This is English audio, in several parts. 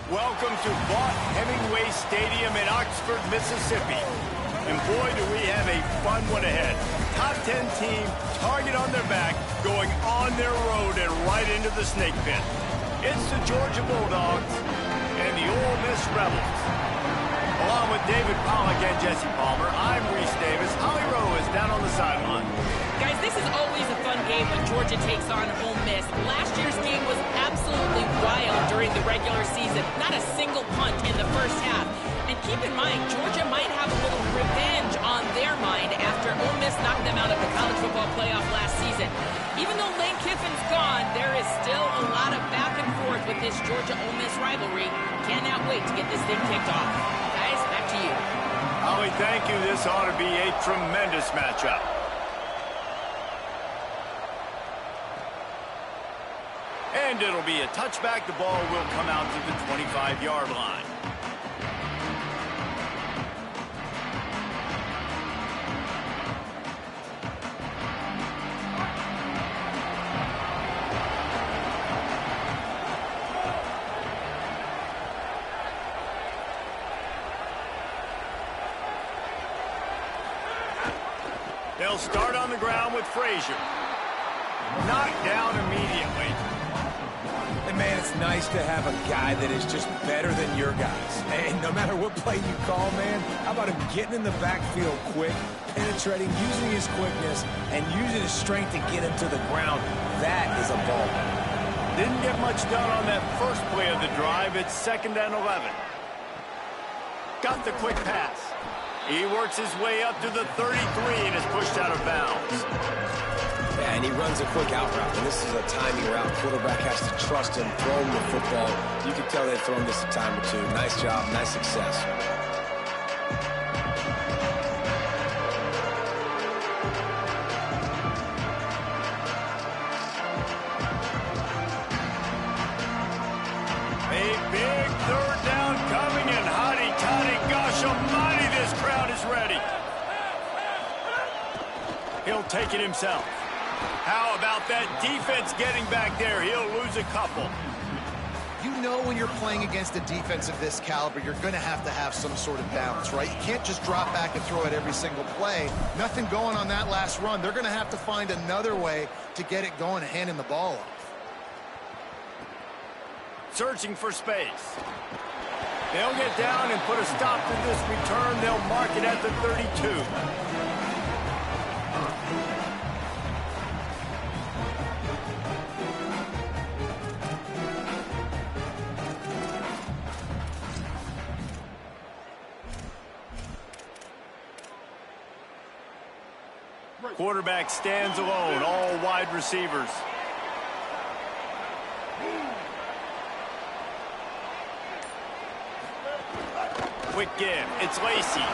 Welcome to Vaught Hemingway Stadium in Oxford, Mississippi. And boy, do we have a fun one ahead. Top 10 team, target on their back, going on their road and right into the snake pit. It's the Georgia Bulldogs and the Ole Miss Rebels. Along with David Pollack and Jesse Palmer, I'm Reese Davis. Holly Rowe is down on the sideline. Guys, this is always a fun game when Georgia takes on Ole Miss. Last year's game was absolutely wild during the regular season. Not a single punt in the first half. And keep in mind, Georgia might have a little revenge on their mind after Ole Miss knocked them out of the college football playoff last season. Even though Lane Kiffin's gone, there is still a lot of back and forth with this Georgia-Ole Miss rivalry. Cannot wait to get this thing kicked off. Guys, back to you. Holly, thank you. This ought to be a tremendous matchup. And it'll be a touchback. The ball will come out to the 25-yard line. They'll start on the ground with Frazier. Knocked down immediately. And man, it's nice to have a guy that is just better than your guys. And no matter what play you call, man, how about him getting in the backfield quick, penetrating, using his quickness, and using his strength to get him to the ground. That is a ball. Didn't get much done on that first play of the drive. It's 2nd and 11. Got the quick pass. He works his way up to the 33 and is pushed out of bounds. Yeah, and he runs a quick out route, and this is a timing route. Quarterback has to trust him, throw him the football. You can tell they've thrown this a time or two. Nice job, nice success. A big 3rd down coming, and hotty toddy, gosh almighty, this crowd is ready. He'll take it himself. How about that defense getting back there? He'll lose a couple. You know when you're playing against a defense of this caliber, you're going to have some sort of balance, right? You can't just drop back and throw it every single play. Nothing going on that last run. They're going to have to find another way to get it going and handing the ball off. Searching for space. They'll get down and put a stop to this return. They'll mark it at the 32. Quarterback stands alone, all wide receivers. Quick give. It's Lacey.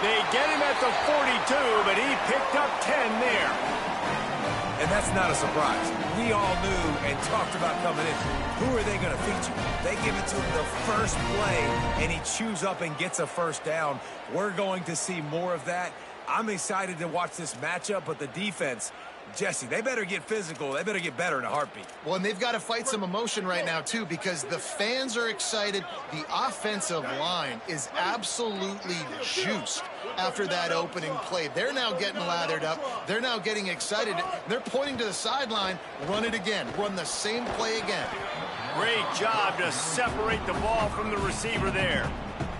They get him at the 42, but he picked up 10 there. And that's not a surprise. We all knew and talked about coming in. Who are they going to feature? They give it to him the first play, and he chews up and gets a first down. We're going to see more of that. I'm excited to watch this matchup, but the defense, Jesse, they better get physical. They better get better in a heartbeat. Well, and they've got to fight some emotion right now, too, because the fans are excited. The offensive line is absolutely juiced after that opening play. They're now getting lathered up. They're now getting excited. They're pointing to the sideline. Run it again. Run the same play again. Great job to separate the ball from the receiver there.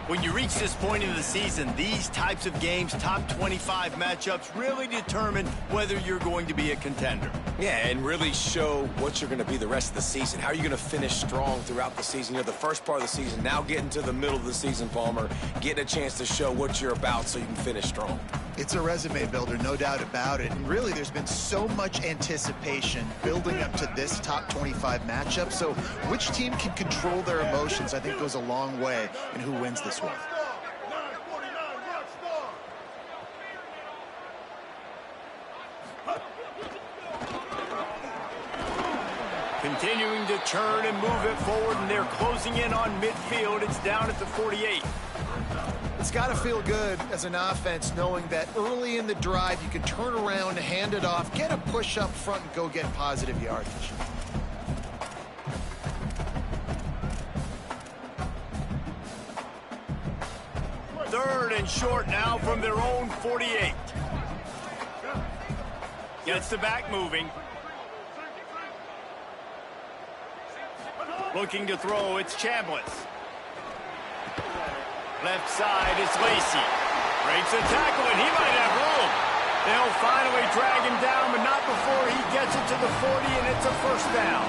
When you reach this point in the season, these types of games, top 25 matchups, really determine whether you're going to be a contender. Yeah, and really show what you're going to be the rest of the season. How are you going to finish strong throughout the season? You know, the first part of the season, now getting to the middle of the season, Palmer, getting a chance to show what you're about so you can finish strong. It's a resume builder, no doubt about it. And really, there's been so much anticipation building up to this top 25 matchup. So which team can control their emotions, I think, goes a long way in who wins this one. Continuing to turn and move it forward, and they're closing in on midfield. It's down at the 48. It's got to feel good as an offense knowing that early in the drive you can turn around, hand it off, get a push up front, and go get positive yardage. 3rd and short now from their own 48. Gets the back moving. Looking to throw, it's Chambliss. Left side, it's Lacy. Breaks a tackle, and he might have room. They'll finally drag him down, but not before he gets it to the 40, and it's a first down.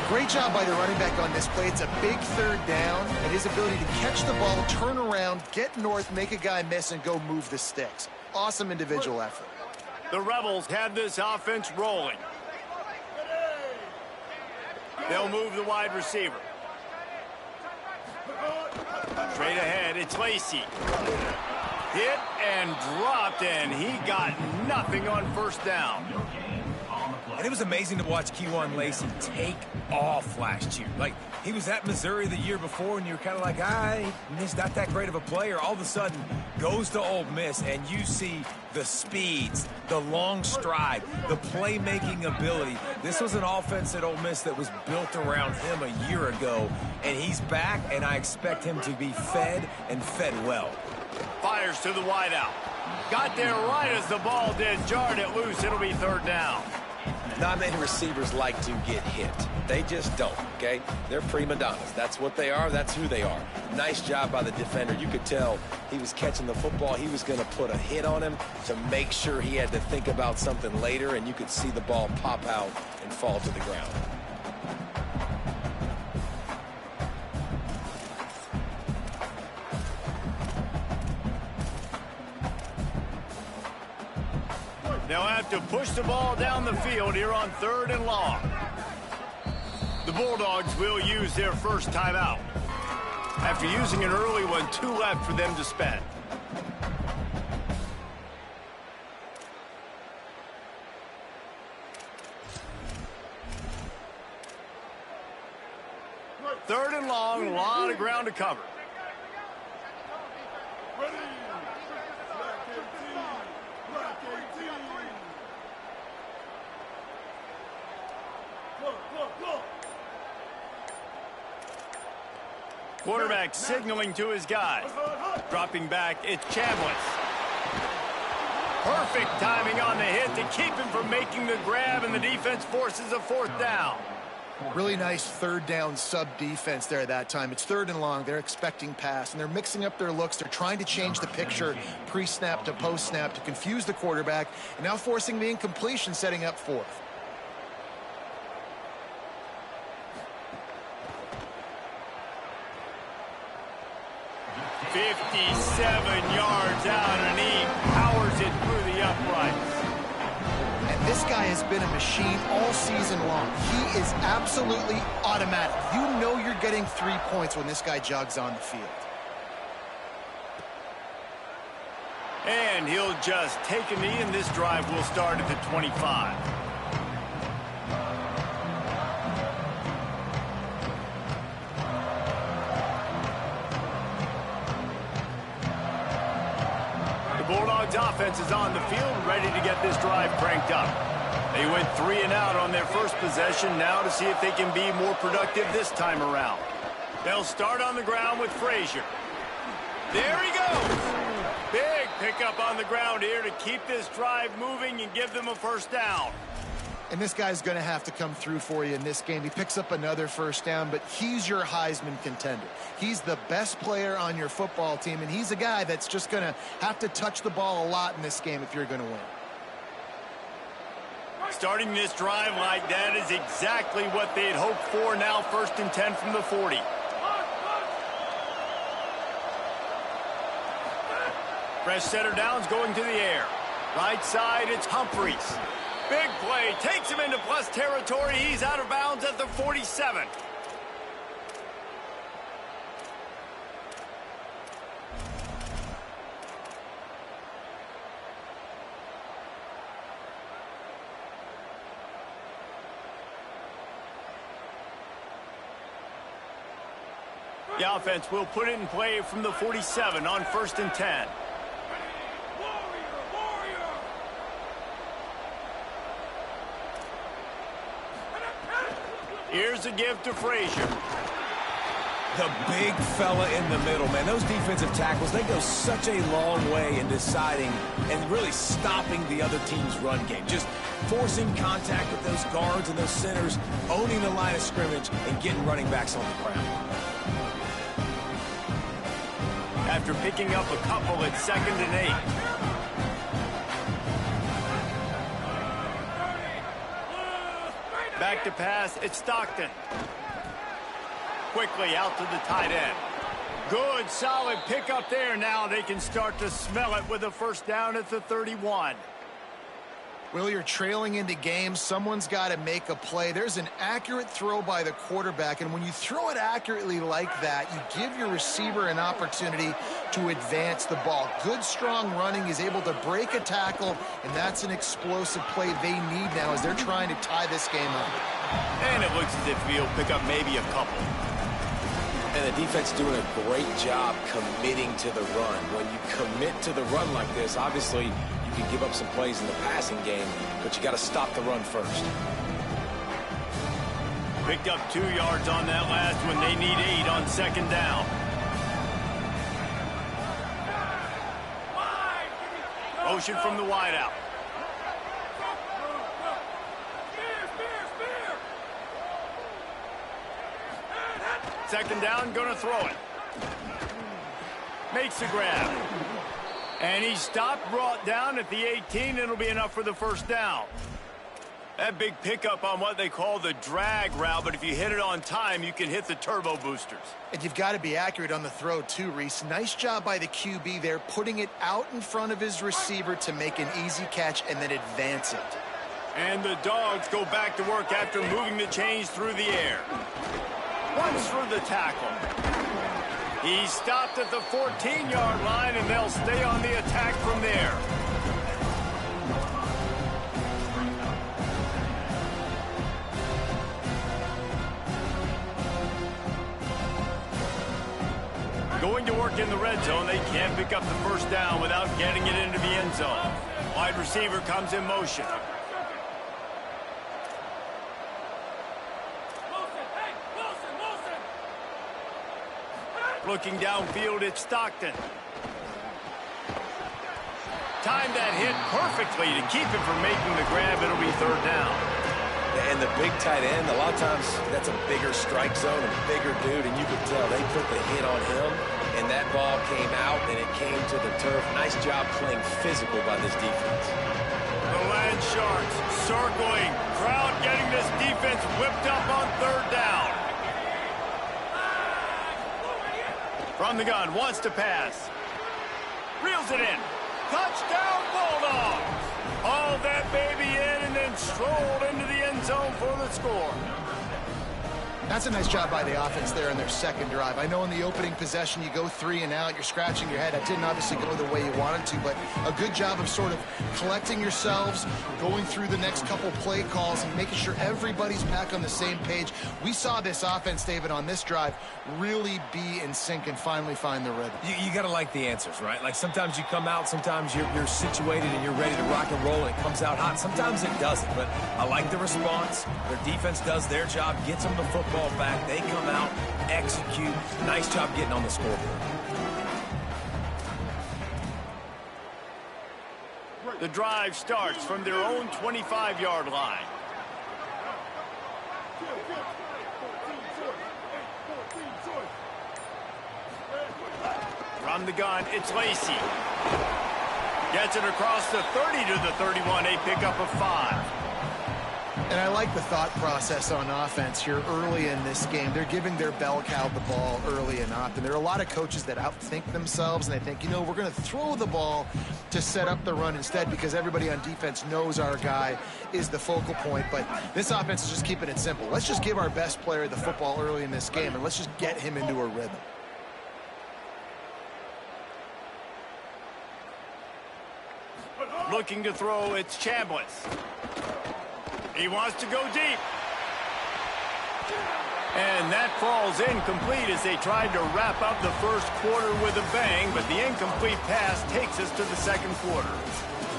Great job by the running back on this play. It's a big 3rd down, and his ability to catch the ball, turn around, get north, make a guy miss, and go move the sticks. Awesome individual effort. The Rebels have this offense rolling. They'll move the wide receiver. Straight ahead, it's Lacy. Hit and dropped, and he got nothing on first down. And it was amazing to watch Kejuan Lacy take off last year. Like, he was at Missouri the year before, and you were kind of like, he's not that great of a player. All of a sudden, goes to Ole Miss, and you see the speeds, the long stride, the playmaking ability. This was an offense at Ole Miss that was built around him a year ago, and he's back, and I expect him to be fed and fed well. Fires to the wideout. Got there right as the ball did. Jarred it loose. It'll be 3rd down. Not many receivers like to get hit. They just don't, okay? They're prima donnas. That's what they are. That's who they are. Nice job by the defender. You could tell he was catching the football. He was going to put a hit on him to make sure he had to think about something later, and you could see the ball pop out and fall to the ground. They'll have to push the ball down the field here on 3rd and long. The Bulldogs will use their first timeout. After using an early one, 2 left for them to spend. Third and long, a lot of ground to cover. Quarterback signaling to his guys. Dropping back, it's Chambliss. Perfect timing on the hit to keep him from making the grab, and the defense forces a 4th down. Really nice 3rd down sub defense there that time. It's 3rd and long. They're expecting pass, and they're mixing up their looks. They're trying to change the picture pre-snap to post-snap to confuse the quarterback, and now forcing the incompletion, setting up 4th. 57 yards out, and he powers it through the uprights. And this guy has been a machine all season long. He is absolutely automatic. You know you're getting 3 points when this guy jogs on the field. And he'll just take a knee, and this drive will start at the 25. Bulldogs offense is on the field, ready to get this drive cranked up. They went 3 and out on their first possession, now to see if they can be more productive this time around. They'll start on the ground with Frazier. There he goes. Big pickup on the ground here to keep this drive moving and give them a first down. And this guy's going to have to come through for you in this game. He picks up another first down, but he's your Heisman contender. He's the best player on your football team, and he's a guy that's just going to have to touch the ball a lot in this game if you're going to win. Starting this drive like that is exactly what they'd hoped for. Now 1st and 10 from the 40. Fresh setter downs going to the air. Right side, it's Humphreys. Big play, takes him into plus territory. He's out of bounds at the 47. The offense will put it in play from the 47 on 1st and 10. Here's a give to Frazier. The big fella in the middle, man. Those defensive tackles, they go such a long way in deciding and really stopping the other team's run game. Just forcing contact with those guards and those centers, owning the line of scrimmage, and getting running backs on the ground. After picking up a couple, it's 2nd and 8. Back to pass, it's Stockton. Quickly out to the tight end. Good, solid pickup there. Now they can start to smell it with a first down at the 31. Well, you're trailing into games. Someone's got to make a play. There's an accurate throw by the quarterback, and when you throw it accurately like that, you give your receiver an opportunity to advance the ball. Good, strong running. He's able to break a tackle, and that's an explosive play they need now as they're trying to tie this game up. And it looks as if he'll pick up maybe a couple. And the defense doing a great job committing to the run. When you commit to the run like this, obviously you can give up some plays in the passing game, but you got to stop the run first. Picked up 2 yards on that last one. They need 8 on 2nd down. Motion from the wideout. Second down, gonna throw it. Makes the grab. And he stopped, brought down at the 18. It'll be enough for the first down. That big pickup on what they call the drag route, but if you hit it on time, you can hit the turbo boosters. And you've got to be accurate on the throw too, Reese. Nice job by the QB there, putting it out in front of his receiver to make an easy catch and then advance it. And the Dogs go back to work after moving the chains through the air. Runs for the tackle. He stopped at the 14-yard line, and they'll stay on the attack from there. Going to work in the red zone. They can't pick up the first down without getting it into the end zone. Wide receiver comes in motion. Looking downfield, it's Stockton. Timed that hit perfectly to keep him from making the grab. It'll be 3rd down. And the big tight end, a lot of times that's a bigger strike zone, a bigger dude, and you could tell they put the hit on him, and that ball came out, and it came to the turf. Nice job playing physical by this defense. The Land Sharks circling. Crowd getting this defense whipped up on 3rd down. From the gun, wants to pass. Reels it in. Touchdown, Bulldogs! Hauled that baby in and then strolled into the end zone for the score. That's a nice job by the offense there in their second drive. I know in the opening possession you go 3 and out, you're scratching your head. That didn't obviously go the way you wanted to, but a good job of sort of collecting yourselves, going through the next couple play calls and making sure everybody's back on the same page. We saw this offense, David, on this drive really be in sync and finally find the rhythm. You got to like the answers, right? Like sometimes you come out, sometimes you're situated and you're ready to rock and roll and it comes out hot. Sometimes it doesn't, but I like the response. Their defense does their job, gets them the football back. They come out, execute. Nice job getting on the scoreboard. The drive starts from their own 25-yard line. From the gun, it's Lacey. Gets it across the 30 to the 31. They pick up a 5. And I like the thought process on offense here early in this game. They're giving their bell cow the ball early and often. There are a lot of coaches that outthink themselves, and they think, you know, we're going to throw the ball to set up the run instead because everybody on defense knows our guy is the focal point. But this offense is just keeping it simple. Let's just give our best player the football early in this game, and let's just get him into a rhythm. Looking to throw, it's Chambliss. He wants to go deep. And that falls incomplete as they tried to wrap up the first quarter with a bang, but the incomplete pass takes us to the second quarter.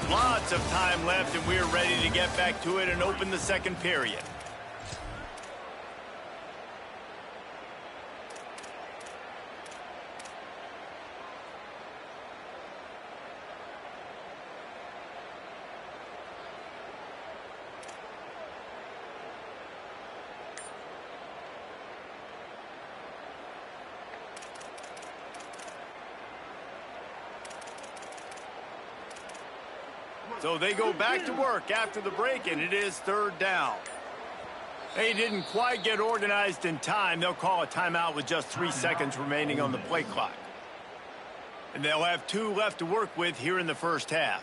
Lots of time left, and we're ready to get back to it and open the second period. So they go back to work after the break, and it is third down. They didn't quite get organized in time. They'll call a timeout with just 3 seconds remaining on the play clock. And they'll have 2 left to work with here in the first half.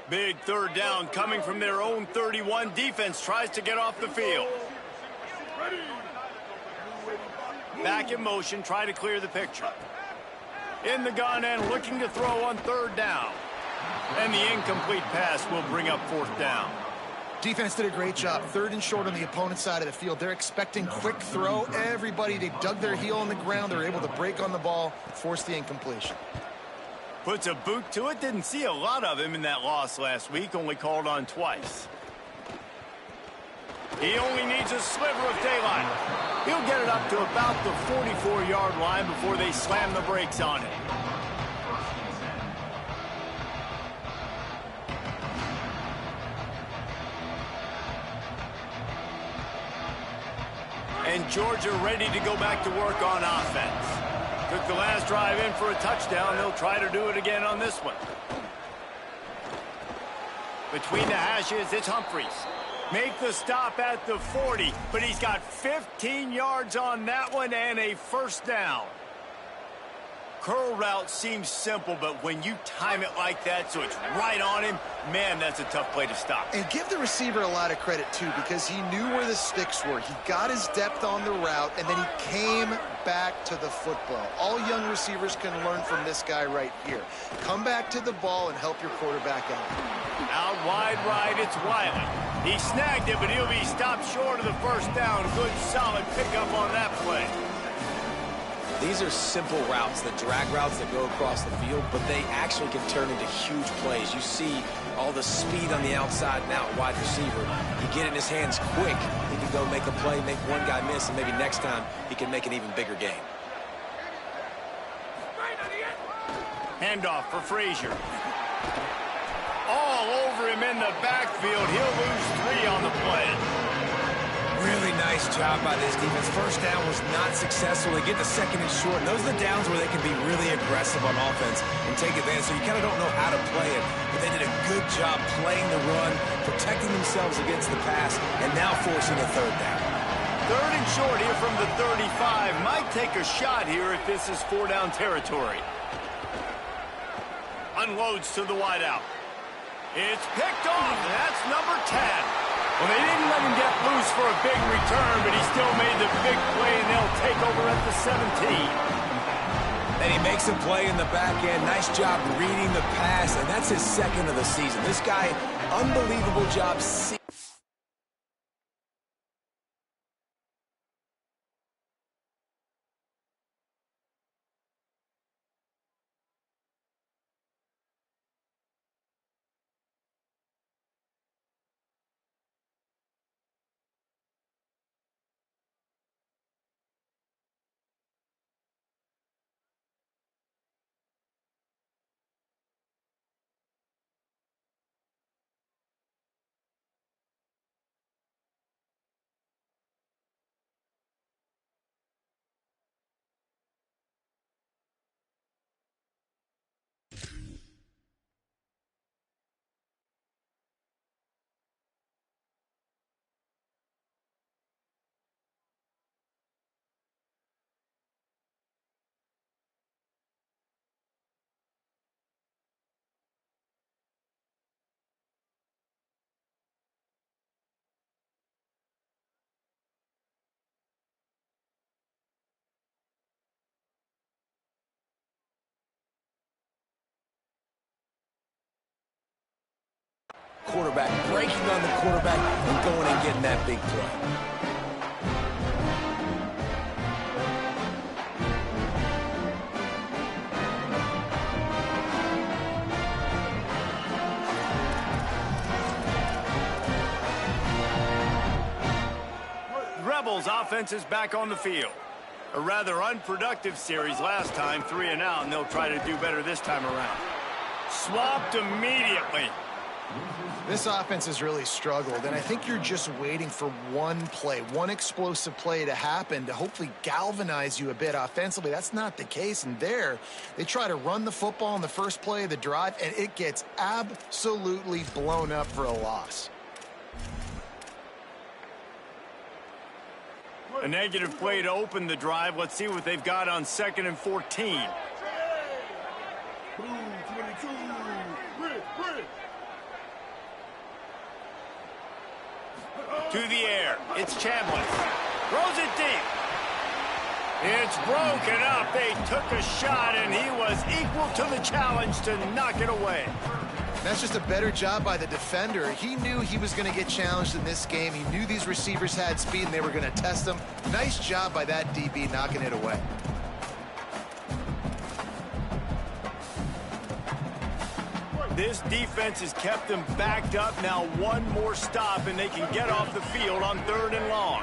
Big third down coming from their own 31. Defense tries to get off the field. Back in motion, try to clear the picture. In the gun and looking to throw on third down. And the incomplete pass will bring up fourth down. Defense did a great job. Third and short on the opponent's side of the field. They're expecting quick throw. Everybody, they dug their heel on the ground. They're able to break on the ball, force the incompletion. Puts a boot to it. Didn't see a lot of him in that loss last week. Only called on twice. He only needs a sliver of daylight. He'll get it up to about the 44-yard line before they slam the brakes on it. And Georgia ready to go back to work on offense. Took the last drive in for a touchdown. They'll try to do it again on this one. Between the hashes, it's Humphries. Make the stop at the 40, but he's got 15 yards on that one and a first down. Curl route seems simple, but when you time it like that so it's right on him, man, that's a tough play to stop. And give the receiver a lot of credit, too, because he knew where the sticks were. He got his depth on the route, and then he came back to the football. All young receivers can learn from this guy right here. Come back to the ball and help your quarterback out. Out wide right, it's Wiley. He snagged it, but he'll be stopped short of the first down. Good, solid pickup on that play. These are simple routes, the drag routes that go across the field, but they actually can turn into huge plays. You see all the speed on the outside and out wide receiver. You get it in his hands quick, he can go make a play, make one guy miss, and maybe next time he can make an even bigger game. Handoff for Frazier. All over him in the backfield. He'll lose 3 on the play. Really nice job by this defense. First down was not successful. They get the second and short. And those are the downs where they can be really aggressive on offense and take advantage. So you kind of don't know how to play it. But they did a good job playing the run, protecting themselves against the pass, and now forcing a third down. Third and short here from the 35. Might take a shot here if this is 4-down territory. Unloads to the wideout. It's picked off. That's number 10. Well, they didn't let him get loose for a big return, but he still made the big play, and they'll take over at the 17. And he makes a play in the back end. Nice job reading the pass, and that's his second of the season. This guy, unbelievable job. Quarterback breaking on the quarterback and going and getting that big play. Rebels offense is back on the field. A rather unproductive series last time, 3 and out, and they'll try to do better this time around. Swapped immediately. This offense has really struggled, and I think you're just waiting for one play, one explosive play to happen to hopefully galvanize you a bit offensively. That's not the case, and there, they try to run the football in the first play of the drive, and it gets absolutely blown up for a loss. A negative play to open the drive. Let's see what they've got on 2nd and 14. To the air. It's Chambliss. Throws it deep. It's broken up. They took a shot, and he was equal to the challenge to knock it away. That's just a better job by the defender. He knew he was going to get challenged in this game. He knew these receivers had speed, and they were going to test him. Nice job by that DB knocking it away. This defense has kept them backed up. Now one more stop, and they can get off the field on 3rd and long.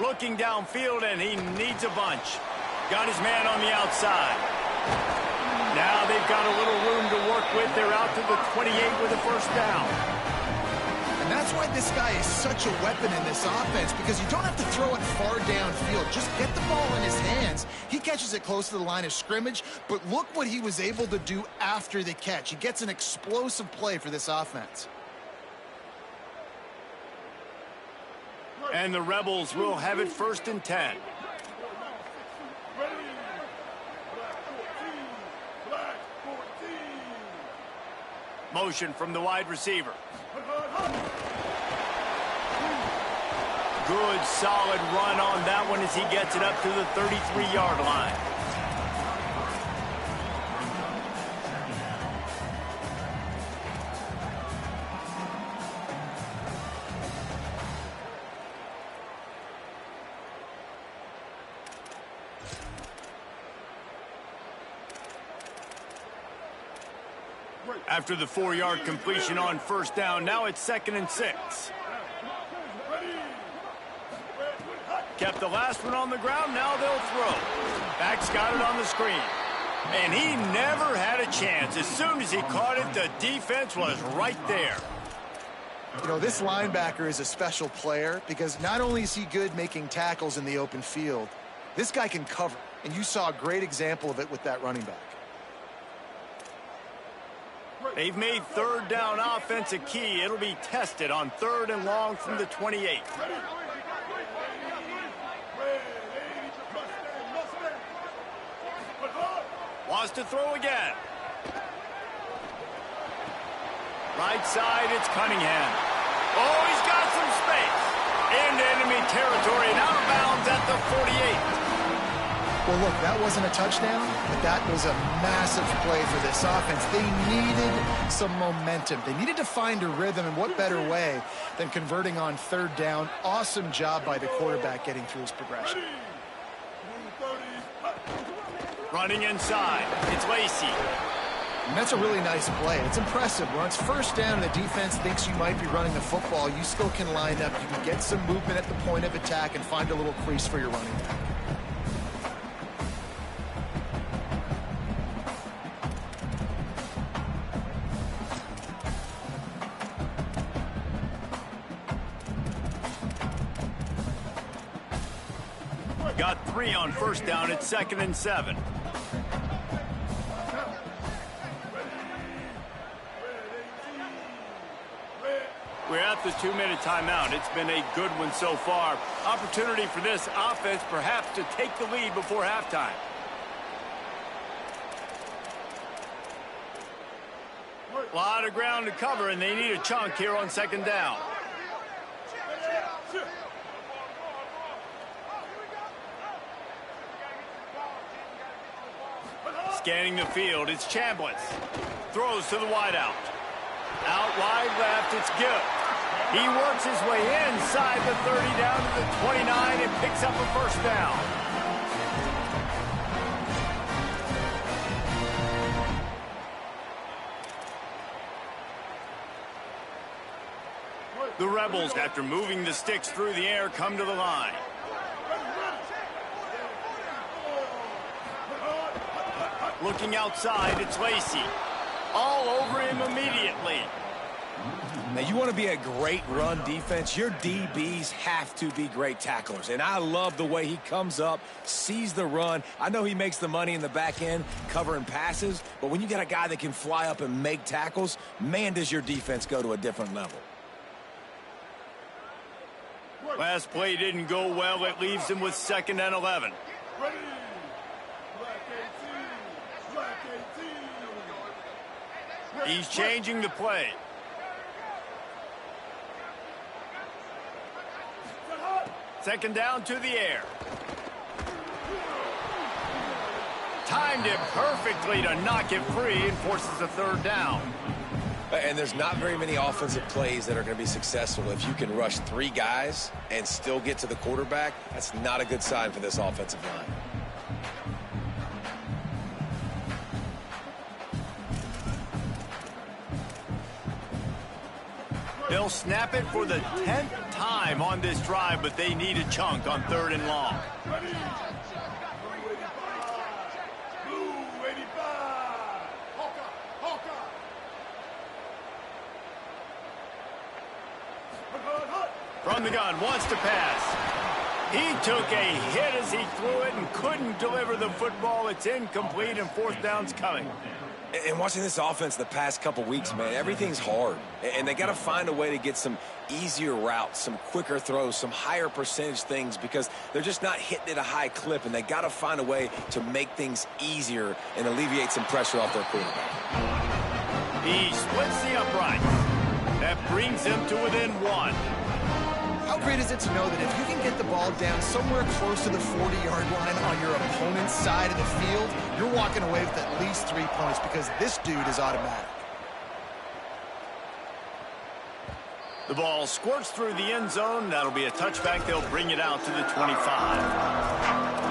Looking downfield, and he needs a bunch. Got his man on the outside. Now they've got a little room to work with. They're out to the 28 with a first down. And that's why this guy is such a weapon in this offense, because you don't have to throw it far downfield. Just get the ball in his hands. He catches it close to the line of scrimmage, but look what he was able to do after the catch. He gets an explosive play for this offense. And the Rebels will have it 1st and 10. Motion from the wide receiver. Good, solid run on that one as he gets it up to the 33-yard line. After the 4-yard completion on first down, now it's 2nd and 6. Kept the last one on the ground, now they'll throw. Back's got it on the screen. And he never had a chance. As soon as he caught it, the defense was right there. You know, this linebacker is a special player because not only is he good making tackles in the open field, this guy can cover. And you saw a great example of it with that running back. They've made 3rd down offense a key. It'll be tested on 3rd and long from the 28. Wants to throw again. Right side, it's Cunningham. Oh, he's got some space. Into enemy territory and out of bounds at the 48. Well, look, that wasn't a touchdown, but that was a massive play for this offense. They needed some momentum. They needed to find a rhythm, and what better way than converting on 3rd down. Awesome job by the quarterback getting through his progression. Running inside, it's Lacey. And that's a really nice play. It's impressive. When it's 1st down and the defense thinks you might be running the football, you still can line up. You can get some movement at the point of attack and find a little crease for your running back. Got 3 on first down at 2nd and 7. We're at the 2-minute timeout. It's been a good one so far. Opportunity for this offense perhaps to take the lead before halftime. A lot of ground to cover, and they need a chunk here on 2nd down. Scanning the field, it's Chambliss. Throws to the wideout. Out wide left, it's Gill. He works his way inside the 30 down to the 29 and picks up a first down. The Rebels, after moving the sticks through the air, come to the line. Looking outside, it's Lacey. all over him immediately. Now, you want to be a great run defense, your DBs have to be great tacklers. And I love the way he comes up, sees the run. I know he makes the money in the back end covering passes, but when you got a guy that can fly up and make tackles, man, does your defense go to a different level. Last play didn't go well. It leaves him with 2nd and 11. He's changing the play. Second down to the air. Timed it perfectly to knock it free and forces a 3rd down. And there's not very many offensive plays that are going to be successful if you can rush 3 guys and still get to the quarterback. That's not a good sign for this offensive line. They'll snap it for the 10th time on this drive, but they need a chunk on 3rd and long. From the gun, wants to pass. He took a hit as he threw it and couldn't deliver the football. It's incomplete, and 4th down's coming. And watching this offense the past couple weeks, man, everything's hard. And they got to find a way to get some easier routes, some quicker throws, some higher percentage things because they're just not hitting at a high clip. And they got to find a way to make things easier and alleviate some pressure off their quarterback. He splits the uprights. That brings him to within 1. How great is it to know that if you can get the ball down somewhere close to the 40-yard line on your opponent's side of the field, you're walking away with at least 3 points because this dude is automatic. The ball squirts through the end zone. That'll be a touchback. They'll bring it out to the 25.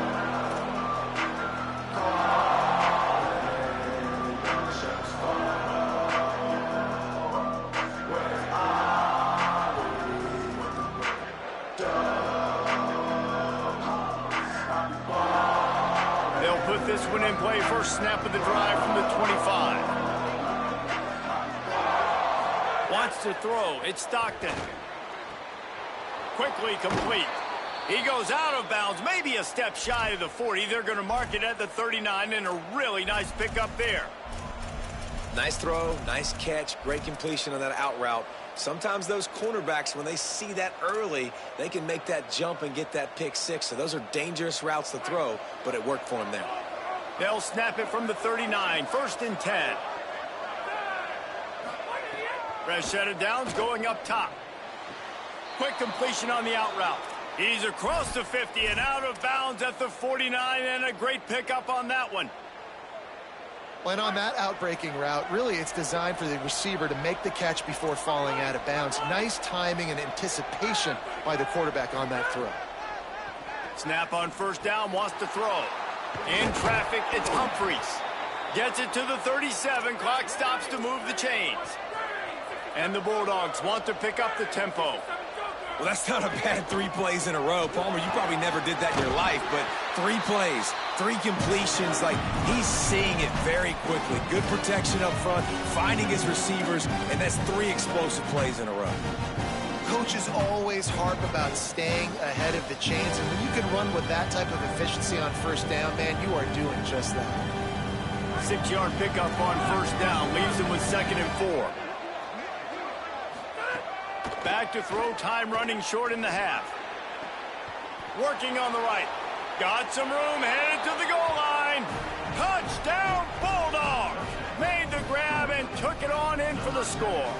This one in play, first snap of the drive from the 25. Wants to throw. It's Stockton. Quickly complete. He goes out of bounds, maybe a step shy of the 40. They're going to mark it at the 39, and a really nice pickup there. Nice throw, nice catch, great completion on that out route. Sometimes those cornerbacks, when they see that early, they can make that jump and get that pick 6. So those are dangerous routes to throw, but it worked for him there. They'll snap it from the 39, 1st and 10. Fresh set of downs going up top. Quick completion on the out route. He's across the 50 and out of bounds at the 49, and a great pickup on that one. And on that outbreaking route, really it's designed for the receiver to make the catch before falling out of bounds. Nice timing and anticipation by the quarterback on that throw. Snap on 1st down, wants to throw. In traffic, it's Humphreys. Gets it to the 37. Clock stops to move the chains. And the Bulldogs want to pick up the tempo. Well, that's not a bad 3 plays in a row. Palmer, you probably never did that in your life, but 3 plays, 3 completions, like he's seeing it very quickly. Good protection up front, finding his receivers, and that's 3 explosive plays in a row. Coaches always harp about staying ahead of the chains, and when you can run with that type of efficiency on 1st down, man, you are doing just that. 6-yard pickup on 1st down leaves him with 2nd and 4. Back to throw, time running short in the half. Working on the right. Got some room, headed to the goal line. Touchdown, Bulldogs! Made the grab and took it on in for the score.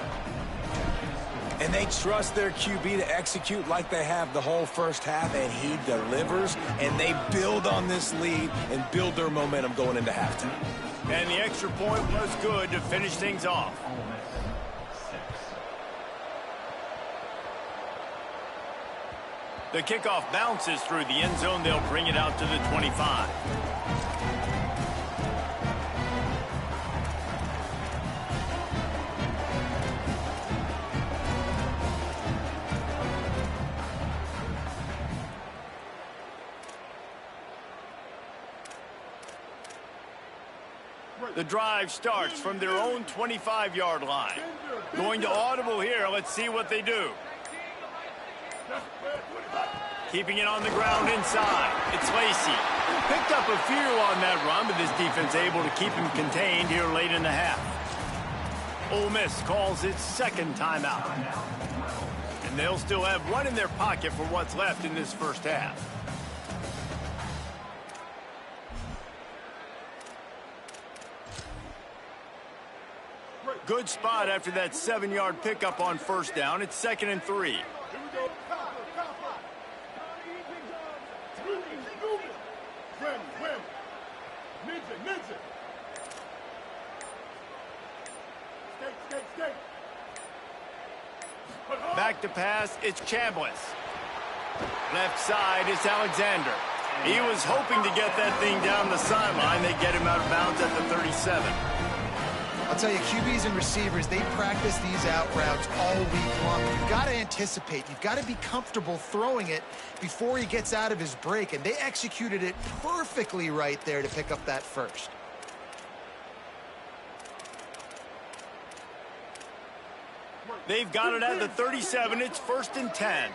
And they trust their QB to execute like they have the whole 1st half, and he delivers, and they build on this lead and build their momentum going into halftime. And the extra point was good to finish things off. The kickoff bounces through the end zone. They'll bring it out to the 25. The drive starts from their own 25-yard line. Going to audible here. Let's see what they do. Keeping it on the ground inside. It's Lacey. Picked up a few on that run, but this defense able to keep him contained here late in the half. Ole Miss calls its second timeout. And they'll still have one in their pocket for what's left in this first half. Good spot after that 7-yard pickup on first down. It's 2nd and 3. Back to pass, it's Chambliss. Left side, it's Alexander. He was hoping to get that thing down the sideline. They get him out of bounds at the 37. I'll tell you, QBs and receivers, they practice these out routes all week long. You've got to anticipate. You've got to be comfortable throwing it before he gets out of his break, and they executed it perfectly right there to pick up that first. They've got it at the 37. It's 1st and 10.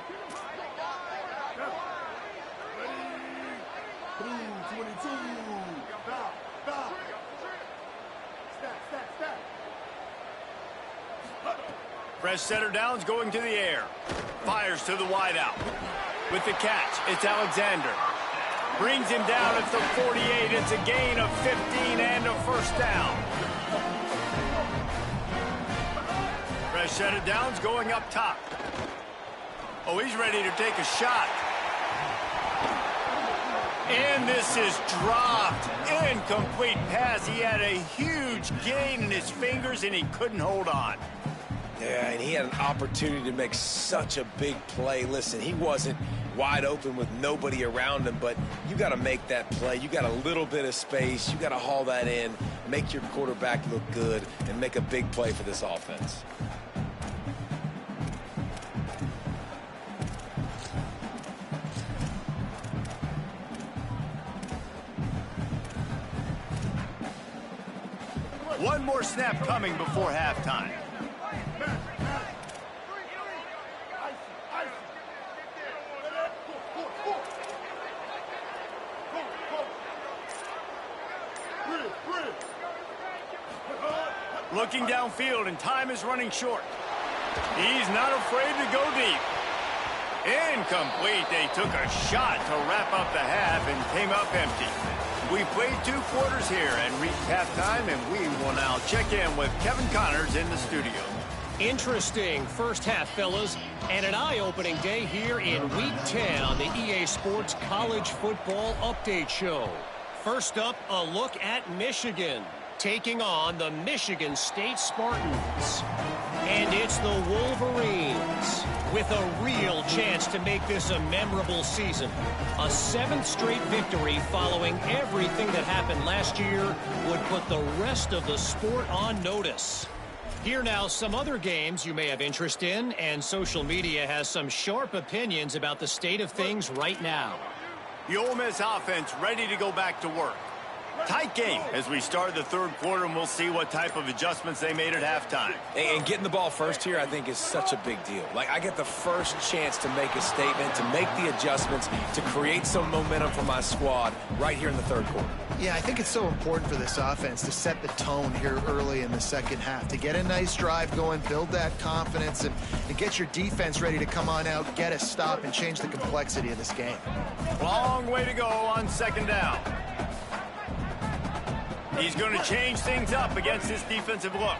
Fresh center downs going to the air. Fires to the wideout. With the catch, it's Alexander. Brings him down at the 48. It's a gain of 15 and a first down. Fresh set of downs going up top. Oh, he's ready to take a shot. And this is dropped. Incomplete pass. He had a huge gain in his fingers, and he couldn't hold on. Yeah, and he had an opportunity to make such a big play. Listen, he wasn't wide open with nobody around him, but you got to make that play. You got a little bit of space. You got to haul that in, make your quarterback look good, and make a big play for this offense. One more snap coming before halftime. Looking downfield, and time is running short. He's not afraid to go deep. Incomplete. They took a shot to wrap up the half and came up empty. We played 2 quarters here and reached halftime, and we will now check in with Kevin Connors in the studio. Interesting first half, fellas, and an eye-opening day here in Week 10 on the EA Sports College Football Update Show. First up, a look at Michigan, taking on the Michigan State Spartans. And it's the Wolverines with a real chance to make this a memorable season. A 7th straight victory following everything that happened last year would put the rest of the sport on notice. Here now, some other games you may have interest in, and social media has some sharp opinions about the state of things right now. The Ole Miss offense ready to go back to work. Tight game as we start the 3rd quarter, and we'll see what type of adjustments they made at halftime. And getting the ball first here, I think, is such a big deal. Like, I get the first chance to make a statement, to make the adjustments, to create some momentum for my squad right here in the 3rd quarter. Yeah, I think it's so important for this offense to set the tone here early in the second half, to get a nice drive going, build that confidence, and get your defense ready to come on out, get a stop, and change the complexity of this game. Long way to go on 2nd down. He's going to change things up against this defensive look.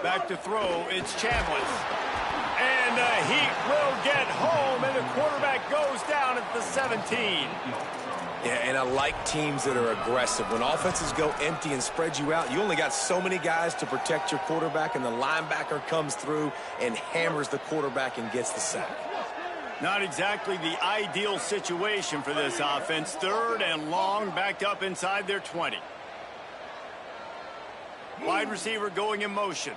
Back to throw, it's Chambliss. And the Heat will get home, and the quarterback goes down at the 17. Yeah, and I like teams that are aggressive. When offenses go empty and spread you out, you only got so many guys to protect your quarterback, and the linebacker comes through and hammers the quarterback and gets the sack. Not exactly the ideal situation for this offense. 3rd and long, backed up inside their 20. Wide receiver going in motion.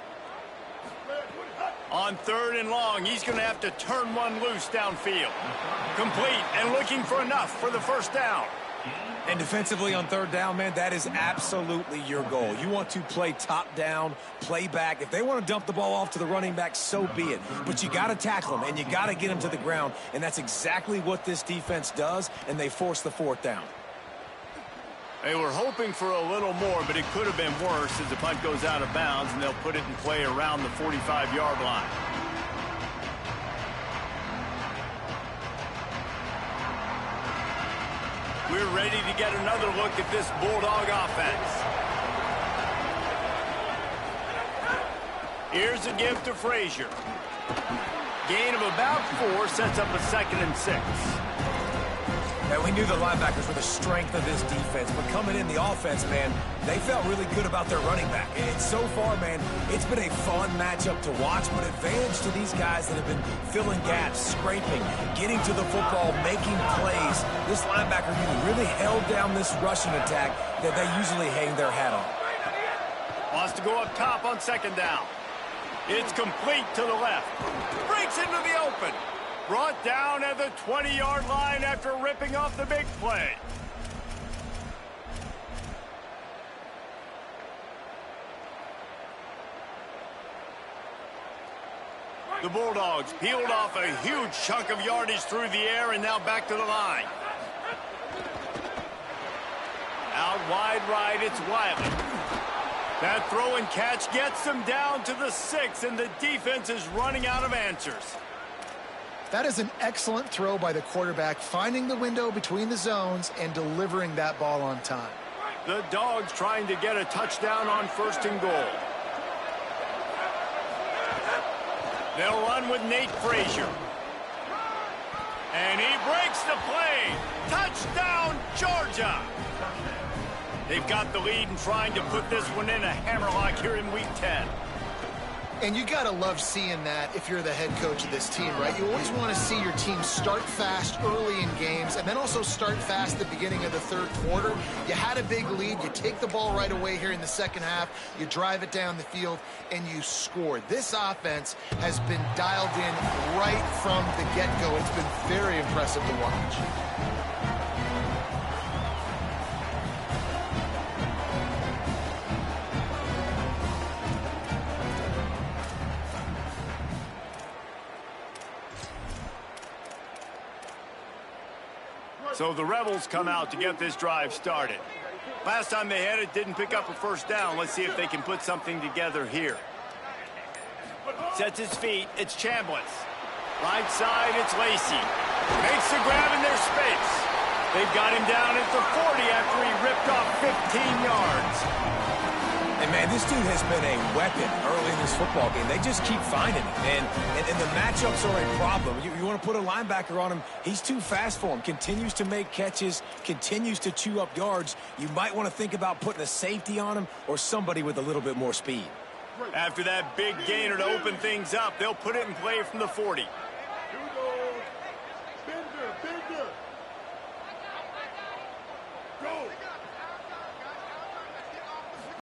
On 3rd and long, he's going to have to turn one loose downfield. Complete and looking for enough for the first down. And defensively on third down, man, that is absolutely your goal. You want to play top down, play back. If they want to dump the ball off to the running back, so be it. But you got to tackle them, and you got to get them to the ground. And that's exactly what this defense does, and they force the fourth down. They were hoping for a little more, but it could have been worse as the punt goes out of bounds, and they'll put it in play around the 45-yard line. We're ready to get another look at this Bulldog offense. Here's a give to Frazier. Gain of about 4 sets up a 2nd and 6. And we knew the linebackers were the strength of this defense, but coming in the offense, man, they felt really good about their running back. And so far, man, it's been a fun matchup to watch, but advantage to these guys that have been filling gaps, scraping, getting to the football, making plays. This linebacker really held down this rushing attack that they usually hang their hat on. Wants to go up top on 2nd down. It's complete to the left. Breaks into the open. Brought down at the 20-yard line after ripping off the big play. The Bulldogs peeled off a huge chunk of yardage through the air and now back to the line. Out wide right, it's Wiley. That throw and catch gets them down to the 6, and the defense is running out of answers. That is an excellent throw by the quarterback, finding the window between the zones and delivering that ball on time. The Dogs trying to get a touchdown on 1st and goal. They'll run with Nate Frazier. And he breaks the play. Touchdown, Georgia! They've got the lead and trying to put this one in a hammerlock here in Week 10. And you got to love seeing that if you're the head coach of this team, right? You always want to see your team start fast early in games and then also start fast at the beginning of the 3rd quarter. You had a big lead. You take the ball right away here in the 2nd half. You drive it down the field, and you score. This offense has been dialed in right from the get-go. It's been very impressive to watch. So the Rebels come out to get this drive started. Last time they had it, didn't pick up a 1st down. Let's see if they can put something together here. Sets his feet. It's Chambliss. Right side, it's Lacey. Makes the grab in their space. They've got him down at the 40 after he ripped off 15 yards. And, man, this dude has been a weapon early in this football game. They just keep finding him. And the matchups are a problem. You want to put a linebacker on him, he's too fast for him. Continues to make catches, continues to chew up yards. You might want to think about putting a safety on him or somebody with a little bit more speed. After that big gainer to open things up, they'll put it in play from the 40.